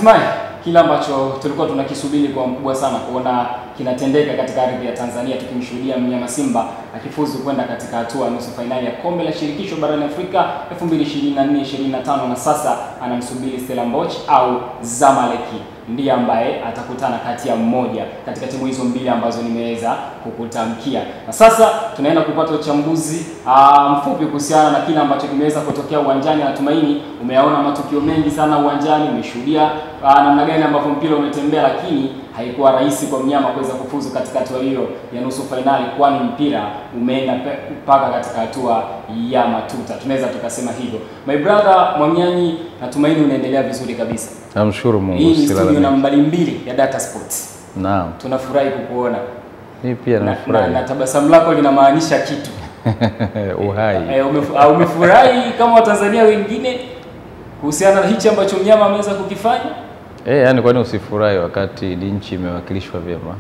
Hatimaye kila ambacho tulikuwa tunakisubiri kwa mkubwa sana kuona kinatendeka katika ardhi ya Tanzania, tukimshuhudia mnyama Simba akifuzu kwenda katika hatua nusu finali ya kombe la shirikisho barani Afrika 2024-2025, na sasa anamsubiri Stellenbosch au Zamalek ndiye ambaye atakutana kati ya mmoja katika timu hizo mbili ambazo nimeweza kukutamkia. Na sasa tunaenda kupata uchambuzi mfupi kuhusiana na kile ambacho kimeweza kutokea uwanjani. Natumaini umeyaona matukio mengi sana uwanjani, umeshuhudia namna gani ambavyo mpira umetembea, lakini haikuwa rahisi kwa mnyama kuweza kufuzu katika hatua hiyo ya nusu finali, kwani mpira umeenda mpaka katika hatua ya matuta. Tunaweza tukasema hivyo. My brother Mwamnyanyi, natumaini unaendelea vizuri kabisa. Namshukuru Mungu. Hii ni studio nambari 2 ya Data Sports. Naam. Tunafurahi kukuona. Mimi pia nafurahi. Na tabasamu lako linamaanisha kitu. Uhai. Umefurahi kama Watanzania wengine kuhusiana na hichi ambacho mnyama ameweza kukifanya? Yani kwani usifurahi wakati nchi imewakilishwa vyema?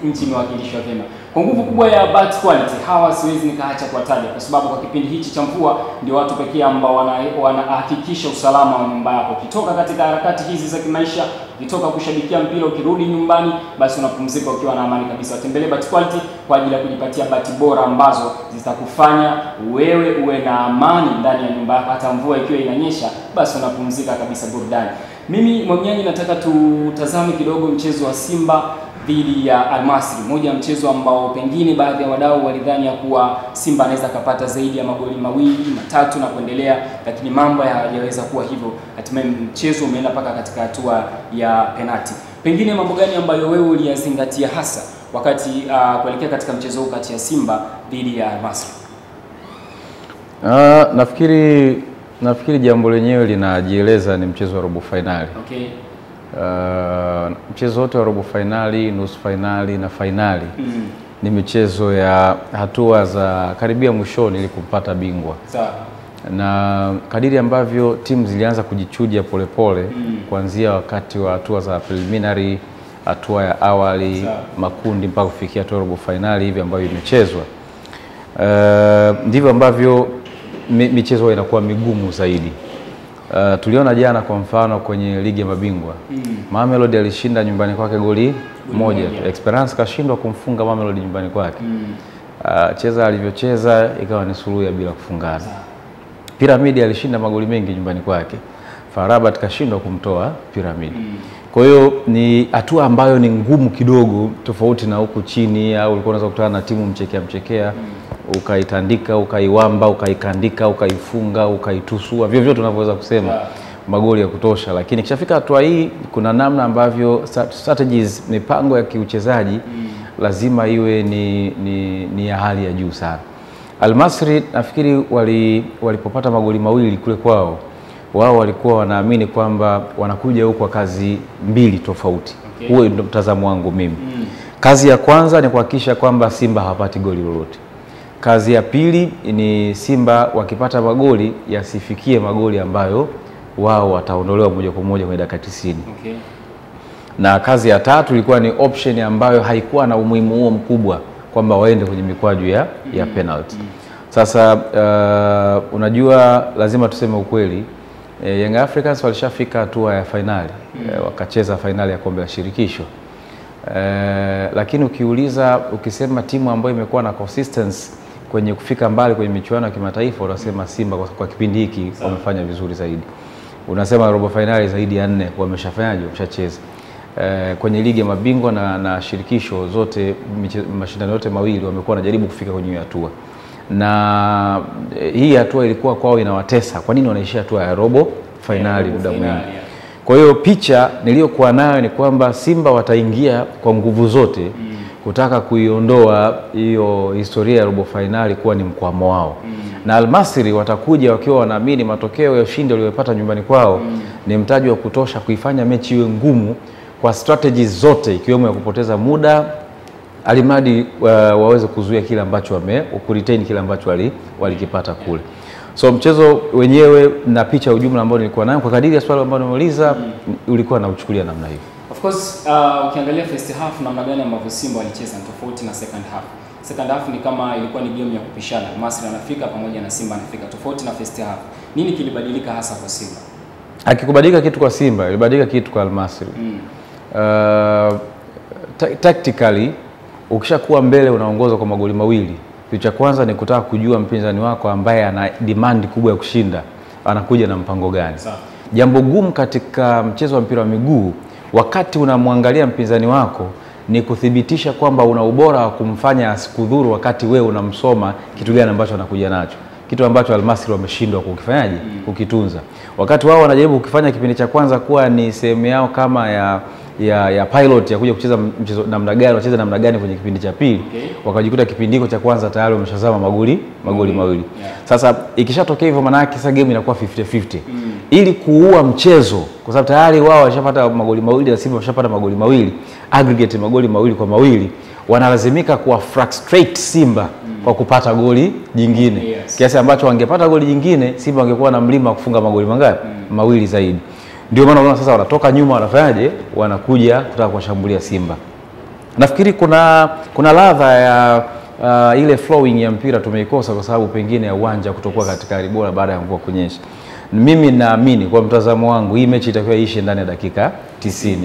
Nchi imewakilishwa vyema. Kwa nguvu kubwa ya bat quality, hawa siwezi nikaacha kuwataja kwa sababu kwa kipindi hichi cha mvua ndio watu pekee ambao wanahakikisha usalama wa nyumba yako. Ukitoka katika harakati hizi za kimaisha, ukitoka kushabikia mpira, ukirudi nyumbani, basi unapumzika ukiwa na amani kabisa. Watembelee bat quality kwa ajili ya kujipatia bati bora ambazo zitakufanya wewe uwe na amani ndani ya nyumba yako. Hata mvua ikiwa inanyesha, basi unapumzika kabisa burudani. Mimi Mwamnyanyi, nataka tutazame kidogo mchezo wa Simba dhidi ya Al Masry, moja ya mchezo ambao pengine baadhi ya wadau walidhani ya kuwa Simba anaweza kupata zaidi ya magoli 2, 3 na kuendelea, lakini mambo hayajaweza kuwa hivyo. Hatimaye mchezo umeenda mpaka katika hatua ya penalti. Pengine mambo gani ambayo wewe uliyazingatia hasa wakati kuelekea katika mchezo huu kati ya Simba dhidi ya Al Masry? Nafikiri jambo lenyewe linajieleza, ni mchezo wa robo finali. Okay. Mchezo wote wa robo finali, nusu finali na finali ni michezo ya hatua za karibia mwishoni ili kupata bingwa. Sawa. Na kadiri ambavyo timu zilianza kujichuja polepole kuanzia wakati wa hatua za preliminary, hatua ya awali, makundi mpaka kufikia hatua robo finali hivi ambayo imechezwa, ndivyo ambavyo michezo inakuwa migumu zaidi. Tuliona jana kwa mfano kwenye ligi ya mabingwa, Mamelodi alishinda nyumbani kwake goli moja. Esperance kashindwa kumfunga Mamelodi nyumbani kwake. Cheza alivyocheza ikawa ni suluhu ya bila kufungana. Pyramid alishinda magoli mengi nyumbani kwake, Farabat kashindwa kumtoa Pyramid. Kwa hiyo ni hatua ambayo ni ngumu kidogo, tofauti na huku chini au ulikuwa unaweza kukutana na timu mchekea ukaitandika, ukaiwamba, ukaikandika, ukaifunga, ukaitusua, vyovyote tunavyoweza kusema, magoli ya kutosha. Lakini kishafika hatua hii kuna namna ambavyo strategies, mipango ya kiuchezaji lazima iwe ni ya hali ya juu sana. Al Masry nafikiri walipopata magoli 2 kule kwao, wao walikuwa wanaamini kwamba wanakuja huko kwa kazi 2 tofauti. Okay. Huo ndio mtazamo wangu mimi. Kazi ya kwanza ni kuhakikisha kwamba Simba hawapati goli lolote. Kazi ya pili ni Simba wakipata magoli yasifikie magoli ambayo wao wataondolewa moja kwa moja kwenye dakika 90. Okay. Na kazi ya tatu ilikuwa ni option ambayo haikuwa na umuhimu huo mkubwa kwamba waende kwenye mikwaju ya penalty. Sasa unajua lazima tuseme ukweli, Young Africans walishafika hatua ya finali, wakacheza finali ya kombe la shirikisho. Lakini ukisema timu ambayo imekuwa na consistency kwenye kufika mbali kwenye michuano ya kimataifa, unasema Simba kwa kipindi hiki wamefanya vizuri zaidi. Unasema robo finali zaidi ya 4 wameshafanyaje, wameshacheza. Kwenye ligi ya mabingwa na shirikisho zote, mashindano yote mawili wamekuwa wanajaribu kufika kwenye hatua. Na hii hatua ilikuwa kwao inawatesa. Kwa nini wanaishia hatua ya robo finali muda mwingi? Kwa hiyo picha niliyokuwa nayo ni kwamba Simba wataingia kwa nguvu zote kutaka kuiondoa hiyo historia ya robo finali kuwa ni mkwamo wao. Na Al Masry watakuja wakiwa wanaamini matokeo ya ushindi waliyopata nyumbani kwao ni mtaji wa kutosha kuifanya mechi iwe ngumu kwa strategies zote, ikiwemo ya kupoteza muda alimadi waweze kuzuia kile ambacho kuretain kile ambacho walikipata kule. So mchezo wenyewe na picha ujumla ambao nilikuwa nayo kwa kadiri ya swali ambalo nimeuliza, ulikuwa na uchukulia namna hiyo. Of course, ukiangalia first half namna gani ambavyo Simba walicheza tofauti na second half. Second half ni kama ilikuwa ni game ya kupishana. Masry anafika pamoja na Simba anafika, tofauti na first half. Nini kilibadilika hasa kwa Simba? Akikubadilika kitu kwa Simba, ilibadilika kitu kwa Al Masry. Tactically ukishakuwa mbele unaongoza kwa magoli mawili, kitu cha kwanza ni kutaka kujua mpinzani wako ambaye ana demand kubwa ya kushinda anakuja na mpango gani. Jambo gumu katika mchezo wa mpira wa miguu wakati unamwangalia mpinzani wako ni kuthibitisha kwamba una ubora wa kumfanya asikudhuru wakati wewe unamsoma kitu gani ambacho anakuja nacho, kitu ambacho Al Masry wameshindwa kukifanyaje, kukitunza. Wakati wao wanajaribu kukifanya kipindi cha kwanza kuwa ni sehemu yao kama ya pilot ya kuja kucheza mchezo namna gani, wacheza namna gani kwenye kipindi cha pili, wakajikuta kipindi hiko cha kwanza tayari wameshazama magoli mawili. Sasa ikishatokea hivyo maana yake sasa game inakuwa 50-50. Ili kuua mchezo, kwa sababu tayari wao washapata magoli mawili na Simba washapata magoli mawili, aggregate magoli 2-2, wanalazimika kuwa frustrate Simba kwa kupata goli jingine. Kiasi ambacho wangepata goli jingine Simba wangekuwa na mlima kufunga magoli mangapi? Mawili zaidi. Ndio maana unaona sasa wanatoka nyuma wanafanyaje? Wanakuja kutaka kuwashambulia Simba. Nafikiri kuna ladha ya ile flowing ya mpira tumeikosa kwa sababu pengine ya uwanja kutokuwa katika hali bora baada ya mvua kunyesha. Mimi naamini kwa mtazamo wangu hii mechi itakuwa iishe ndani ya dakika 90.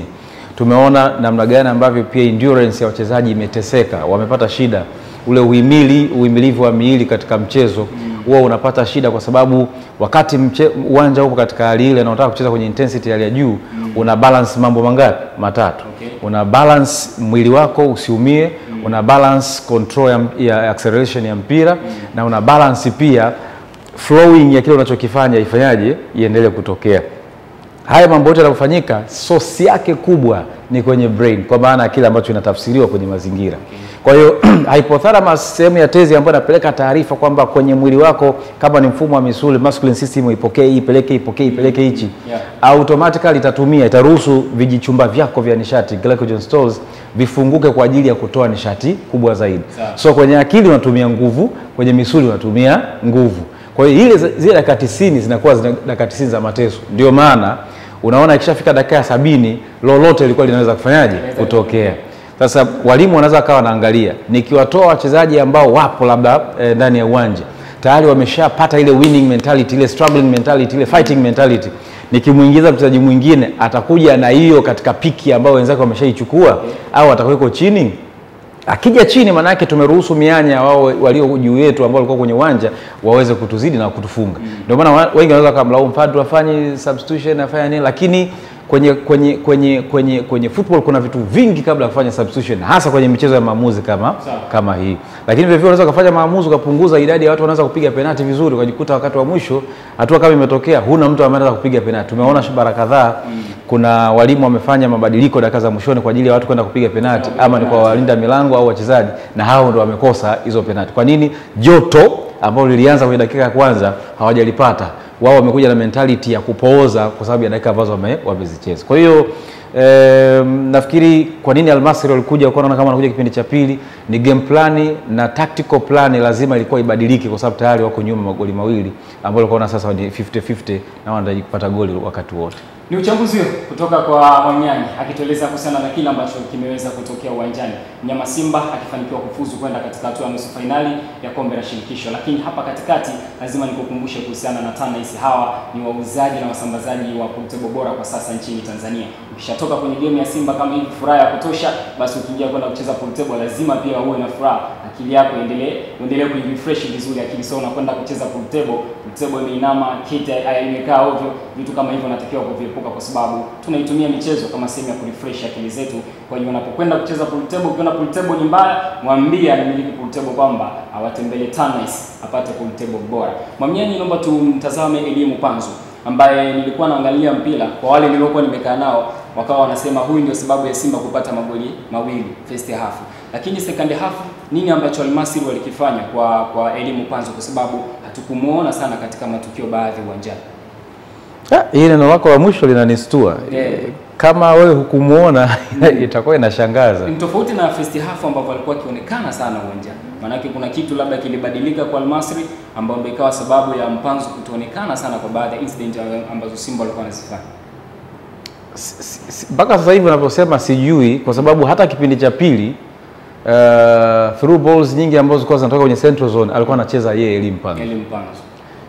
Tumeona namna gani ambavyo pia endurance ya wachezaji imeteseka, wamepata shida. Ule uhimilivu wa miili katika mchezo huwa unapata shida kwa sababu wakati uwanja upo katika hali ile na unataka kucheza kwenye intensity ya juu, una balance mambo mangapi? Matatu. Una balance mwili wako usiumie, una balance control ya acceleration ya mpira, na una balance pia flowing ya kile unachokifanya ifanyaje iendelee kutokea. Haya mambo yote yanafanyika, source yake kubwa ni kwenye brain, kwa maana kile ambacho inatafsiriwa kwenye mazingira. Kwa hiyo hypothalamus, sehemu ya tezi ambayo inapeleka taarifa kwamba kwenye mwili wako kama ni mfumo wa misuli, masculine system ipokee, ipeleke hichi, automatically itaruhusu vijichumba vyako vya nishati, glycogen stores, vifunguke kwa ajili ya kutoa nishati kubwa zaidi. So kwenye akili unatumia nguvu, kwenye misuli unatumia nguvu. Kwa hiyo zile dakika 90 zinakuwa dakika 90 za mateso. Ndio maana unaona ikishafika dakika 70 lolote lilikuwa linaweza kufanyaje kutokea. Sasa walimu wanaweza kawa wanaangalia, nikiwatoa wachezaji ambao wapo labda ndani ya uwanja tayari wameshapata ile winning mentality, ile struggling mentality, ile fighting mentality, nikimuingiza mchezaji mwingine atakuja na hiyo katika piki ambayo wenzake wameshaichukua, au atakuwa chini. Akija chini maana yake tumeruhusu mianya wao walio juu yetu ambao walikuwa kwenye uwanja waweze kutuzidi na kutufunga. Ndio maana wengi wanaweza kumlaumu Fadlu afanye substitution, afanye nini, lakini kwenye football kuna vitu vingi kabla ya kufanya substitution, hasa kwenye michezo ya maamuzi kama hii. Lakini vivyo unaweza kufanya maamuzi ukapunguza idadi ya watu wanaweza kupiga penalti vizuri, ukajikuta wakati wa mwisho hatua kama imetokea huna mtu ambaye anaweza kupiga penalti. Tumeona bara kadhaa kuna walimu wamefanya mabadiliko dakika za mwishoni kwa ajili ya watu kwenda kupiga penalti, ama ni kwa walinda milango au wachezaji, na hao ndio wamekosa hizo penalti. Kwa nini? Joto ambalo lilianza kwenye dakika ya kwanza hawajalipata. Wao wamekuja na mentality ya kupooza kwa sababu ya dakika ambazo wamezicheza. Kwa hiyo nafikiri kwa nini Al Masry walikuja kuona kama wanakuja kipindi cha pili, ni game plan na tactical plan lazima ilikuwa ibadilike kwa sababu tayari wako nyuma magoli mawili ambao walikuwa sasa ni 50-50 na wanataka kupata goli wakati wote. Ni uchambuzi kutoka kwa Wanyanya akitueleza kuhusiana na kile ambacho kimeweza kutokea uwanjani. Mnyama Simba akifanikiwa kufuzu kwenda katika hatua ya nusu finali ya kombe la shirikisho. Lakini hapa katikati lazima nikukumbushe kuhusiana na Tanais. Hawa ni wauzaji na wasambazaji wa portable bora kwa sasa nchini Tanzania. Ukishatoka kwenye game ya Simba kama hivi furaha ya kutosha, basi ukiingia kwenda kucheza portable lazima pia uwe na furaha. Akili yako endelee kurefresh vizuri akili. So unakwenda kucheza portable imeinama, kiti imekaa ovyo, vitu kama hivyo natakiwa kuviepuka kwa sababu tunaitumia michezo kama sehemu ya kurefresh akili zetu. Kwa hiyo unapokwenda kucheza portable, ukiona portable ni mbaya, mwambie anamiliki portable kwamba awatembelee Tanais apate portable bora. Mwamnyanyi, naomba tumtazame Elimu Panzu ambaye nilikuwa naangalia mpira kwa wale niliokuwa nimekaa nao, wakawa wanasema huyu ndio sababu ya Simba kupata magoli mawili first half. Lakini second half nini ambacho Al Masry walikifanya kwa Elimu Panzu, kwa sababu hatukumuona sana katika matukio baadhi uwanjani. Hili neno lako la mwisho linanistua. Kama wewe hukumuona itakuwa inashangaza. Ni tofauti na first half ambapo alikuwa akionekana sana uwanjani. Maana kuna kitu labda kilibadilika kwa Al Masry ambapo ikawa sababu ya Mpanzu kutoonekana sana kwa baadhi ya incident ambazo Simba walikuwa wanazifanya. Mpaka sasa hivi unaposema sijui, kwa sababu hata kipindi cha pili through balls nyingi ambazo zilikuwa zinatoka kwenye central zone alikuwa anacheza yeye Elimu Panzu.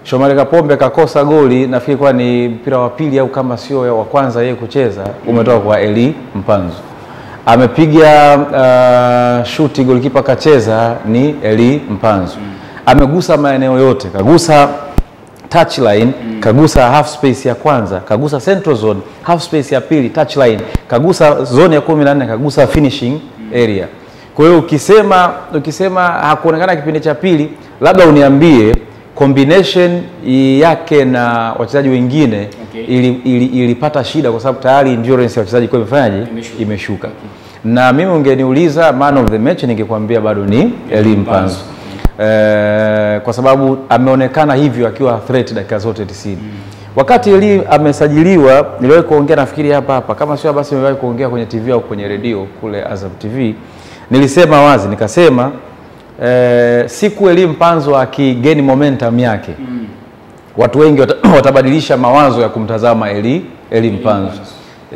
Shomari Kapombe kakosa goli, nafikiri kwa ni mpira wa pili au kama sio wa kwanza yeye kucheza, umetoka kwa Eli Mpanzu. Amepiga shuti, golikipa kacheza ni Eli Mpanzu. Amegusa maeneo yote, kagusa touchline, kagusa half space ya kwanza, kagusa central zone, half space ya pili, touchline, kagusa zone ya 14, kagusa finishing area. Kwa hiyo ukisema hakuonekana kipindi cha pili, labda uniambie combination yake na wachezaji wengine ilipata shida kwa sababu tayari endurance ya wachezaji kwa imefanyaje? Imeshuka. Na mimi ungeniuliza man of the match ningekwambia bado ni Eli Mpanzu. Kwa sababu ameonekana hivyo akiwa threat dakika zote 90. Wakati Eli amesajiliwa, niliwahi kuongea nafikiri hapa kama sio basi niliwahi kuongea kwenye TV au kwenye radio kule Azam TV. Nilisema wazi nikasema siku Eli Mpanzu akigain momentum yake, watu wengi watabadilisha mawazo ya kumtazama Eli Mpanzu.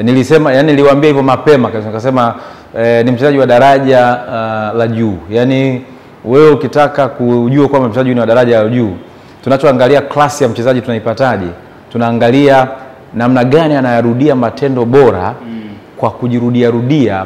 Nilisema, yani niliwaambia hivyo mapema, nikasema ni mchezaji wa daraja la juu. Yani wewe ukitaka kujua kwamba mchezaji ni wa daraja la juu, tunachoangalia klasi ya mchezaji tunaipataje? Tunaangalia namna gani anayarudia matendo bora kwa kujirudia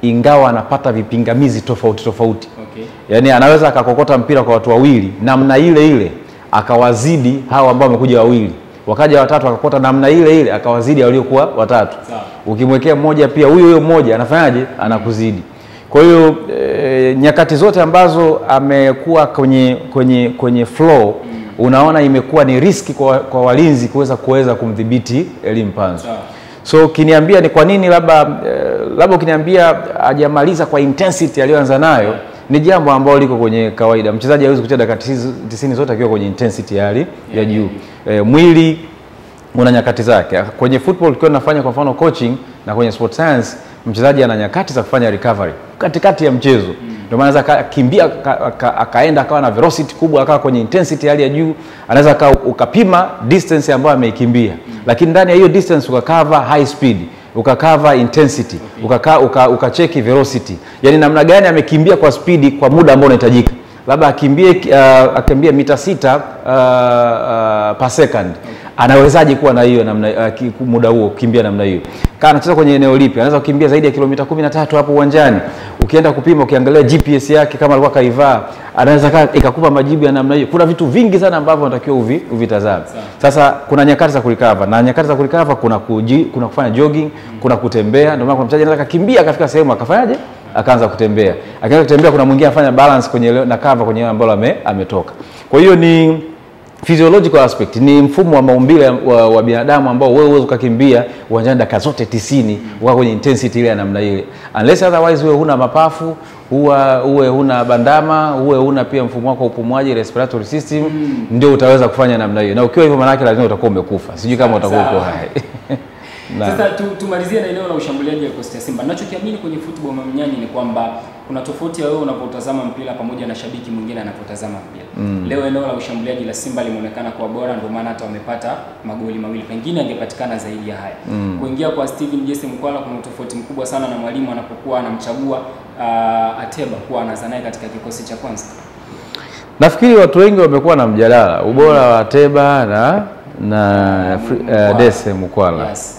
ingawa anapata vipingamizi tofauti. Okay. Yani anaweza akakokota mpira kwa watu wawili namna ile akawazidi hao ambao wamekuja wawili. Wakaja watatu akakokota namna ile akawazidi waliokuwa watatu. Ukimwekea mmoja pia huyo mmoja anafanyaje? Anakuzidi. Kwa hiyo nyakati zote ambazo amekuwa kwenye flow, unaona imekuwa ni riski kwa walinzi kuweza kumdhibiti Eli Mpanzu. So kiniambia ni kwa nini labda ukiniambia hajamaliza kwa intensity aliyoanza nayo, ni jambo ambalo liko kwenye kawaida. Mchezaji hawezi kucheza dakika 90 zote akiwa kwenye intensity ya juu. Mwili una nyakati zake. Kwenye football tukiwa tunafanya kwa mfano coaching na kwenye sport science, mchezaji ana nyakati za kufanya recovery katikati ya mchezo. Ndio maana anaweza kimbia akaenda akawa na velocity kubwa, akawa kwenye intensity hali ya juu, anaweza ukapima distance ambayo ameikimbia. Lakini ndani ya hiyo distance ukakava high speed, ukakava intensity, ukacheki velocity. Yaani namna gani amekimbia kwa speed kwa muda ambao unahitajika. Labda akimbie mita 6 per second. Anawezaje kuwa na hiyo namna muda huo kukimbia namna hiyo? Kama anacheza kwenye eneo lipi, anaweza kukimbia zaidi ya kilomita 13 hapo uwanjani. Ukienda kupima, ukiangalia GPS yake kama alikuwa kaivaa, anaweza ikakupa majibu ya namna hiyo. Kuna vitu vingi sana ambavyo unatakiwa uvitazame. Sasa kuna nyakati za kurecover, na nyakati za kurecover kuna kufanya jogging, kuna kutembea. Ndio maana kuna mchezaji anaweza kukimbia akafika sehemu akafanyaje? Akaanza kutembea. Akianza kutembea kuna mwingine afanya balance kwenye na cover kwenye ambalo ametoka. Kwa hiyo ni physiological aspect, ni mfumo wa maumbile wa binadamu ambao wewe uweze kukimbia uwanjani dakika zote 90 uko kwenye intensity ile ya namna ile. Unless otherwise wewe huna mapafu, uwe huna bandama, uwe huna pia mfumo wako upumuaji, respiratory system, ndio utaweza kufanya namna hiyo. Na ukiwa hivyo maana yake lazima utakuwa umekufa. Sijui kama utakuwa uko hai. Sasa tumalizie na eneo la ushambuliaji wa Costa Simba. Ninachokiamini kwenye football Manyani ni kwamba kuna tofauti ya wewe unapotazama mpira pamoja na shabiki mwingine anapotazama mpira. Leo eneo la ushambuliaji la Simba limeonekana kuwa bora, ndio maana hata wamepata magoli mawili. Pengine angepatikana zaidi ya haya. Kuingia kwa Steven Jesse Mkwala kuna tofauti mkubwa sana na mwalimu anapokuwa anamchagua Ateba kuwa anaanza naye katika kikosi cha kwanza. Nafikiri watu wengi wamekuwa na mjadala ubora wa Ateba na Jesse Mkwala. Yes.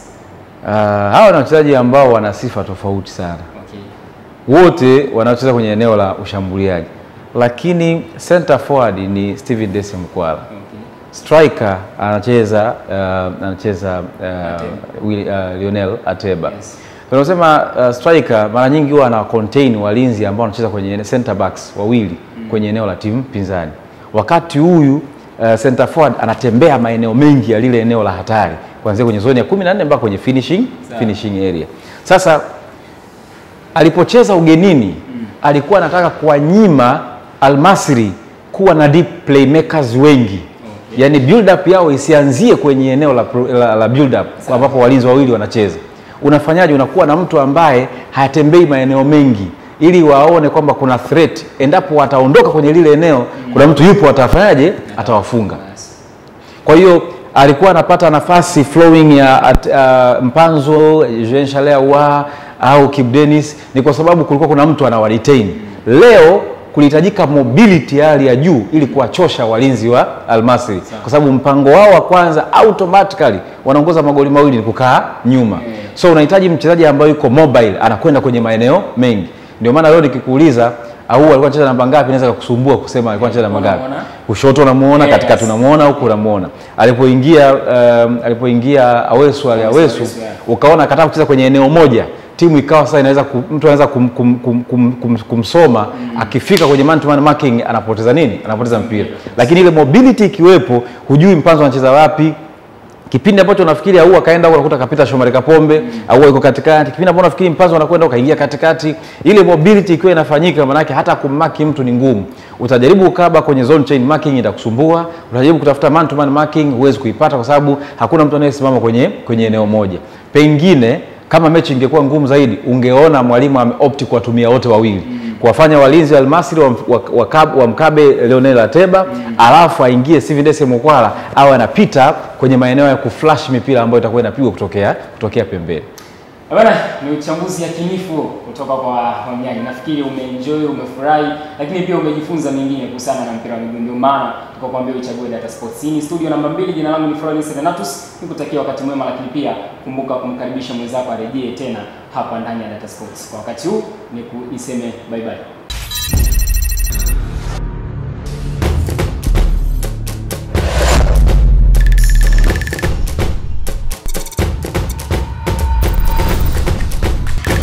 Hawa ni wachezaji ambao wana sifa tofauti sana. Wote wanacheza kwenye eneo la ushambuliaji. Lakini center forward ni Steven Jesse Mkwala. Striker anacheza Lionel Ateba. Yes. Tunasema striker mara nyingi huwa ana contain walinzi ambao wanacheza kwenye center backs wawili kwenye eneo la timu pinzani. Wakati huyu center forward anatembea maeneo mengi ya lile eneo la hatari, kuanzia kwenye zone ya 14 mpaka kwenye finishing area. Sasa alipocheza ugenini alikuwa anataka kuwanyima Al-Masry kuwa na deep playmakers wengi. Yaani build up yao isianzie kwenye eneo la build up ambapo walinzi wawili wanacheza. Unafanyaje? Unakuwa na mtu ambaye hayatembei maeneo mengi ili waone kwamba kuna threat. Endapo wataondoka kwenye lile eneo, kuna mtu yupo atafanyaje? Atawafunga. Kwa hiyo alikuwa anapata nafasi flowing ya Mpanzu, Jean Chalea au Kip Dennis, ni kwa sababu kulikuwa kuna mtu anawa retain. Leo kulihitajika mobility ya hali ya juu ili kuwachosha walinzi wa Al Masry, kwa sababu mpango wao wa kwanza automatically wanaongoza magoli mawili ni kukaa nyuma. So unahitaji mchezaji ambaye yuko mobile, anakwenda kwenye maeneo mengi. Ndio maana leo nikikuuliza au alikuwa anacheza namba ngapi, naweza kukusumbua kusema alikuwa anacheza namba ngapi. Kushoto unamuona, katikati unamuona, huko unamuona. Alipoingia Awesu ukaona akataka kucheza kwenye eneo moja, timu ikawa sasa inaweza mtu anaweza kumsoma, akifika kwenye man to man marking anapoteza nini? Anapoteza mpira. Lakini ile mobility ikiwepo, hujui Mpanzu anacheza wapi. Kipindi ambacho unafikiri au akaenda au unakuta kapita Shomari Kapombe au yuko katikati, kipindi ambacho unafikiri Mpanzu anakwenda ukaingia katikati, ile mobility ikiwa inafanyika, maana yake hata kummaki mtu ni ngumu. Utajaribu ukaba kwenye zone chain marking itakusumbua, utajaribu kutafuta man to man marking huwezi kuipata kwa sababu hakuna mtu anayesimama kwenye eneo moja. Pengine kama mechi ingekuwa ngumu zaidi, ungeona mwalimu ameopti kuwatumia wote wawili, kuwafanya walinzi wa Al Masry wa mkabe Leonel Ateba, alafu aingie Steven Dese Mukwala au anapita kwenye maeneo ya kuflash mipira ambayo itakuwa inapigwa kutokea pembeni. Bwana, ni uchambuzi yakinifu kutoka kwa Wanyanya. Nafikiri umeenjoy, umefurahi, lakini pia umejifunza mengine kuhusiana na mpira wa miguu. Ndio maana tukakwambia uchague Data Sports. Hii studio namba 2, jina langu ni Florence Renatus. Nikutakia wakati mwema, lakini pia kumbuka kumkaribisha mwenzako arejee tena hapa ndani ya Data Sports. Kwa wakati huu ni kuiseme bye bye.